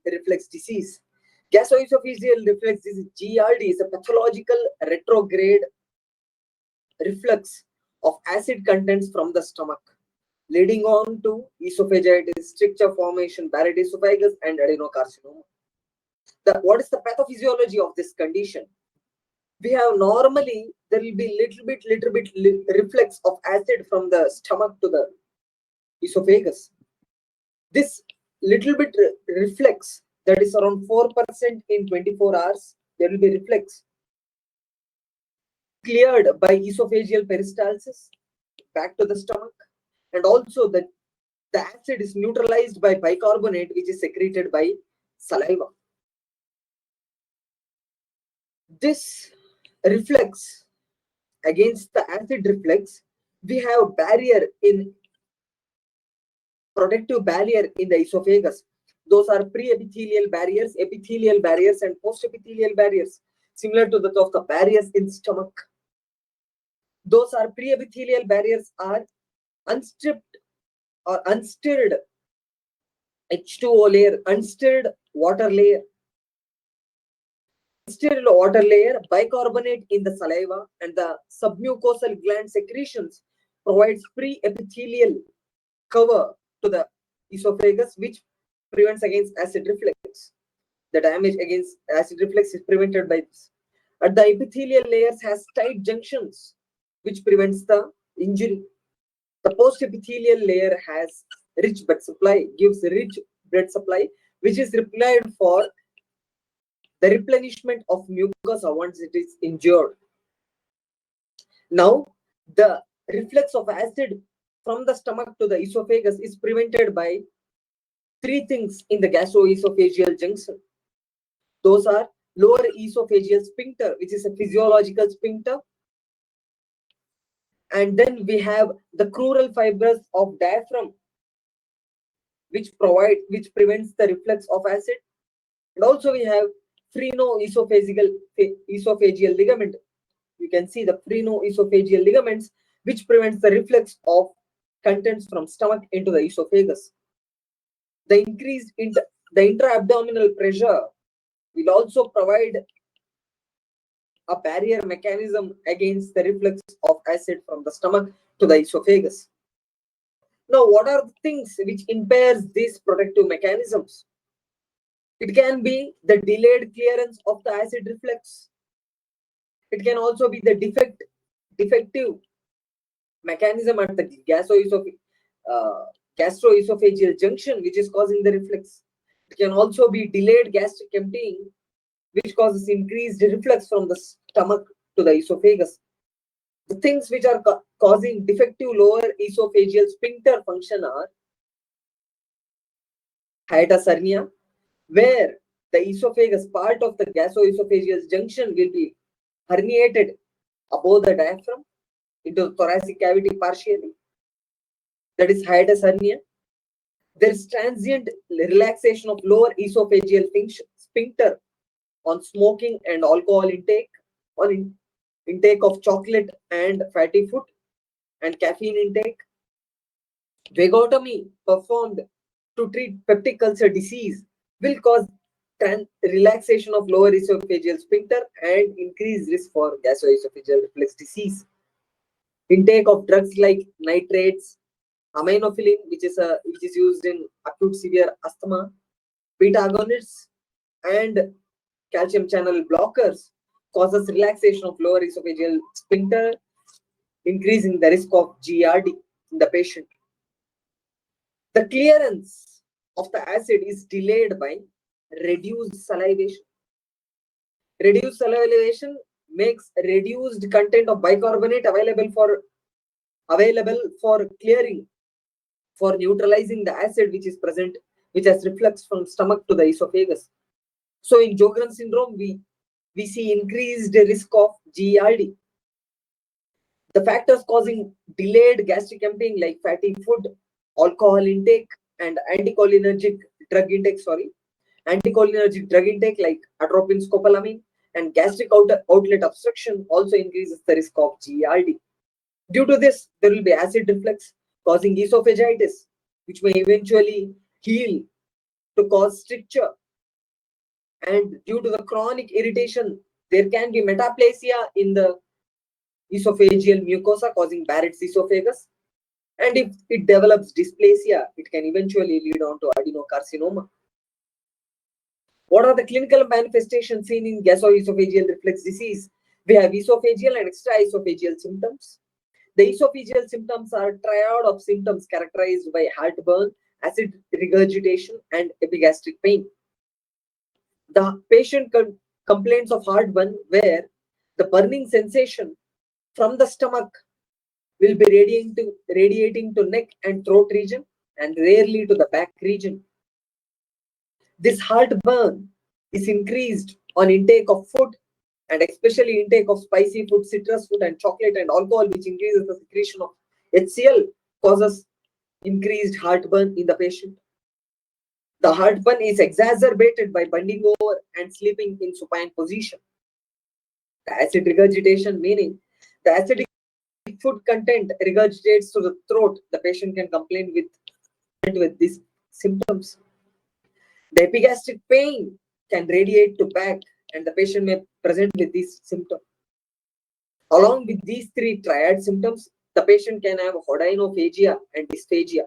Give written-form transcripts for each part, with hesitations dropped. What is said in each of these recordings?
reflux disease. Gastroesophageal reflux disease, GERD, is a pathological retrograde reflux of acid contents from the stomach, leading on to esophagitis, stricture formation, Barrett esophagus, and adenocarcinoma. What is the pathophysiology of this condition? We have normally, there will be little bit reflux of acid from the stomach to the esophagus. This little bit reflex, that is around 4% in 24 hours, there will be reflex cleared by esophageal peristalsis back to the stomach, and also the acid is neutralized by bicarbonate, which is secreted by saliva. This reflex, against the acid reflex, we have protective barrier in the esophagus. Those are pre-epithelial barriers, epithelial barriers, and post-epithelial barriers, similar to that of the barriers in stomach. Those are pre-epithelial barriers are unstripped or unstirred H2O layer, unstirred water layer. Unstirred water layer, bicarbonate in the saliva, and the submucosal gland secretions provides pre-epithelial cover to the esophagus, which prevents against acid reflux. The damage against acid reflux is prevented by this. At the epithelial layers has tight junctions, which prevents the injury. The post-epithelial layer has rich blood supply, gives rich blood supply, which is required for the replenishment of mucosa once it is injured. Now, the reflux of acid from the stomach to the esophagus is prevented by three things in the gastroesophageal junction. Those are lower esophageal sphincter, which is a physiological sphincter, and then we have the crural fibers of diaphragm, which prevents the reflux of acid, and also we have esophageal ligament. You can see the esophageal ligaments, which prevents the reflux of contents from stomach into the esophagus. The increased the intra-abdominal pressure will also provide a barrier mechanism against the reflux of acid from the stomach to the esophagus. Now, what are the things which impairs these protective mechanisms? It can be the delayed clearance of the acid reflux. It can also be the defective mechanism at the gastroesophageal junction, which is causing the reflux. It can also be delayed gastric emptying, which causes increased reflux from the stomach to the esophagus. The things which are causing defective lower esophageal sphincter function are hiatus hernia, where the esophagus, part of the gastroesophageal junction, will be herniated above the diaphragm into the thoracic cavity partially. That is hiatus hernia. There is transient relaxation of lower esophageal sphincter on smoking and alcohol intake, on intake of chocolate and fatty food, and caffeine intake. Vagotomy performed to treat peptic ulcer disease will cause relaxation of lower esophageal sphincter and increased risk for gastroesophageal reflux disease. Intake of drugs like nitrates, aminophylline, which is used in acute severe asthma, beta agonists, and calcium channel blockers causes relaxation of lower esophageal sphincter, increasing the risk of GERD in the patient. The clearance of the acid is delayed by reduced salivation. Reduced salivation makes reduced content of bicarbonate available for clearing, for neutralizing the acid which is present, which has reflux from stomach to the esophagus. So in Sjogren's syndrome, we see increased risk of GERD. The factors causing delayed gastric emptying like fatty food, alcohol intake, and anticholinergic drug intake like atropine scopolamine and gastric outlet obstruction also increases the risk of GERD. Due to this, there will be acid reflux causing esophagitis, which may eventually heal to cause stricture, and due to the chronic irritation, there can be metaplasia in the esophageal mucosa causing Barrett's esophagus. And if it develops dysplasia, it can eventually lead on to adenocarcinoma. What are the clinical manifestations seen in gastroesophageal reflux disease? We have esophageal and extraesophageal symptoms. The esophageal symptoms are a triad of symptoms characterized by heartburn, acid regurgitation, and epigastric pain. The patient complains of heartburn where the burning sensation from the stomach will be radiating to neck and throat region and rarely to the back region. This heartburn is increased on intake of food and especially intake of spicy food, citrus food, and chocolate and alcohol, which increases the secretion of HCl, causes increased heartburn in the patient. The heartburn is exacerbated by bending over and sleeping in supine position. The acid regurgitation, meaning the acidic food content regurgitates to the throat. The patient can complain with these symptoms. The epigastric pain can radiate to back, and the patient may present with these symptoms. Along with these three triad symptoms, the patient can have hodinophagia and dysphagia.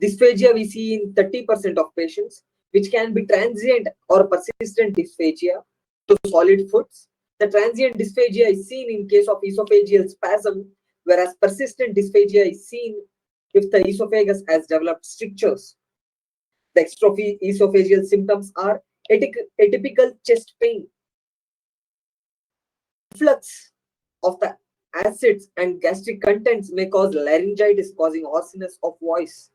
Dysphagia we see in 30% of patients, which can be transient or persistent dysphagia to solid foods. The transient dysphagia is seen in case of esophageal spasm, whereas persistent dysphagia is seen if the esophagus has developed strictures. The extraesophageal symptoms are atypical chest pain, reflux of the acids and gastric contents may cause laryngitis, causing hoarseness of voice.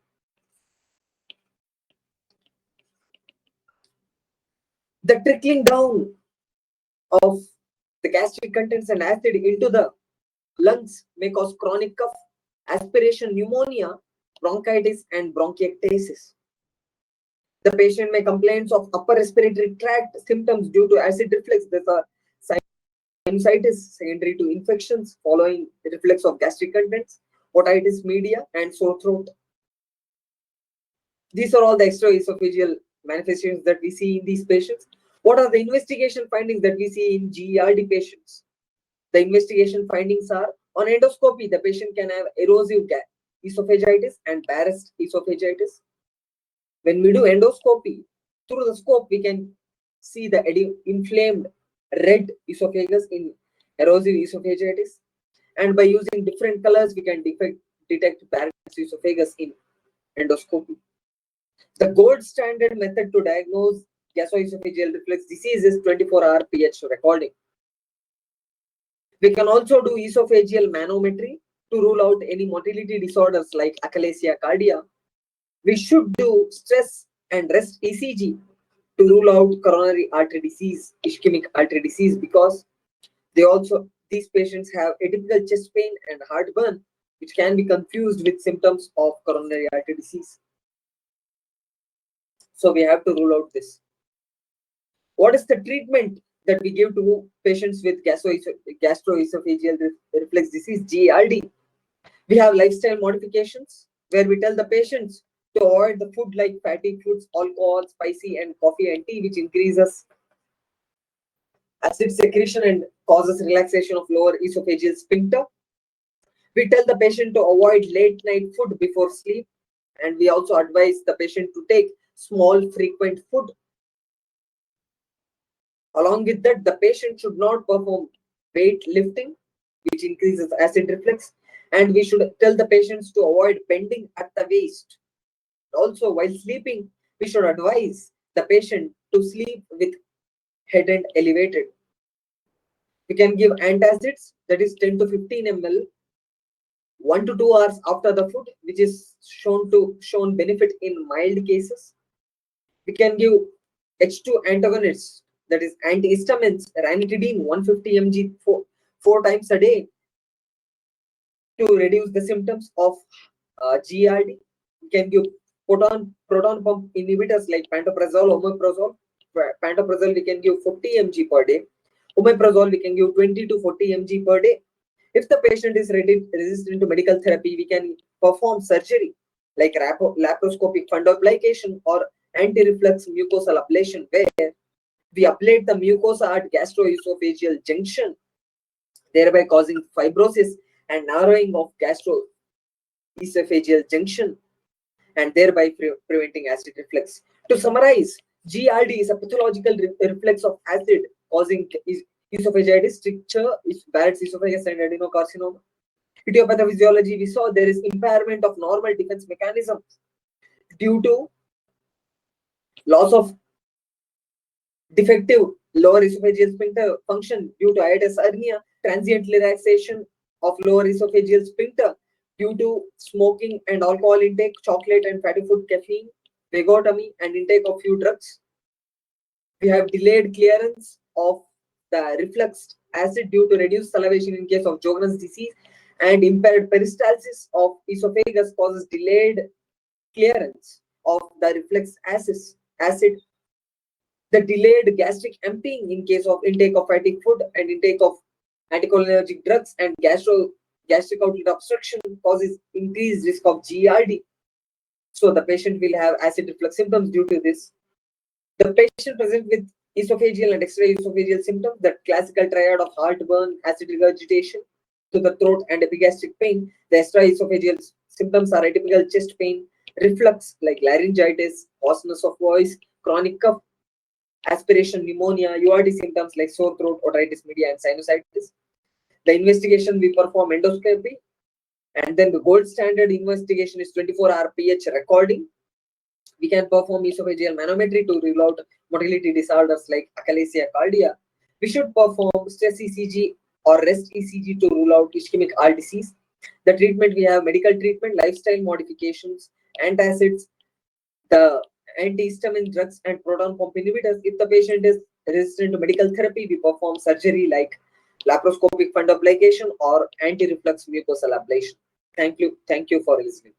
The trickling down of the gastric contents and acid into the lungs may cause chronic cough, aspiration pneumonia, bronchitis, and bronchiectasis. The patient may complain of upper respiratory tract symptoms due to acid reflux. These are sinusitis secondary to infections following the reflux of gastric contents, otitis media, and sore throat. These are all the extraesophageal manifestations that we see in these patients. What are the investigation findings that we see in GERD patients? The investigation findings are on endoscopy, the patient can have erosive esophagitis and Barrett's esophagitis. When we do endoscopy, through the scope, we can see the inflamed red esophagus in erosive esophagitis. And by using different colors, we can detect Barrett's esophagus in endoscopy. The gold standard method to diagnose gastroesophageal reflux disease is 24-hour pH recording. We can also do esophageal manometry to rule out any motility disorders like achalasia cardia. We should do stress and rest ECG to rule out coronary artery disease, ischemic artery disease, because these patients have atypical chest pain and heartburn, which can be confused with symptoms of coronary artery disease. So we have to rule out this. What is the treatment that we give to patients with gastroesophageal reflux disease, GERD? We have lifestyle modifications where we tell the patients to avoid the food like fatty foods, alcohol, spicy, and coffee and tea, which increases acid secretion and causes relaxation of lower esophageal sphincter. We tell the patient to avoid late night food before sleep, and we also advise the patient to take small frequent food. Along with that, the patient should not perform weight lifting, which increases acid reflux, and we should tell the patients to avoid bending at the waist. Also, while sleeping, we should advise the patient to sleep with head end elevated. We can give antacids, that is 10 to 15 ml, 1 to 2 hours after the food, which is shown benefit in mild cases. We can give H2 antagonists, that is antihistamines, ranitidine 150 mg four times a day to reduce the symptoms of GERD. We can give proton pump inhibitors like pantoprazole, omeprazole. Pantoprazole we can give 40 mg per day. Omeprazole we can give 20 to 40 mg per day. If the patient is resistant to medical therapy, we can perform surgery like laparoscopic fundoplication or anti-reflux mucosal ablation, where we ablate the mucosa at gastroesophageal junction, thereby causing fibrosis and narrowing of gastroesophageal junction, and thereby preventing acid reflux. To summarize, GRD is a pathological reflex of acid causing esophagitis, stricture, Barrett's esophagus, and adenocarcinoma. Idiopathophysiology, we saw there is impairment of normal defense mechanisms due to loss of defective lower esophageal sphincter function due to hiatus hernia, transient relaxation of lower esophageal sphincter due to smoking and alcohol intake, chocolate and fatty food, caffeine, vagotomy, and intake of few drugs. We have delayed clearance of the reflux acid due to reduced salivation in case of Sjogren's disease, and impaired peristalsis of esophagus causes delayed clearance of the reflux acid. The delayed gastric emptying in case of intake of fatty food and intake of anticholinergic drugs and gastric outlet obstruction causes increased risk of GERD. So the patient will have acid reflux symptoms due to this. The patient presents with esophageal and extraesophageal symptoms, the classical triad of heartburn, acid regurgitation to the throat, and epigastric pain. The extraesophageal symptoms are atypical chest pain, reflux like laryngitis, hoarseness of voice, chronic cough, aspiration pneumonia, URT symptoms like sore throat, otitis media, and sinusitis. The investigation, we perform endoscopy, and then the gold standard investigation is 24-hour pH recording. We can perform esophageal manometry to rule out motility disorders like achalasia cardia. We should perform stress ECG or rest ECG to rule out ischemic heart disease. The treatment, we have medical treatment, lifestyle modifications, antacids, the antihistamine drugs, and proton pump inhibitors. If the patient is resistant to medical therapy, we perform surgery like laparoscopic fundoplication or anti-reflux mucosal ablation. Thank you for listening.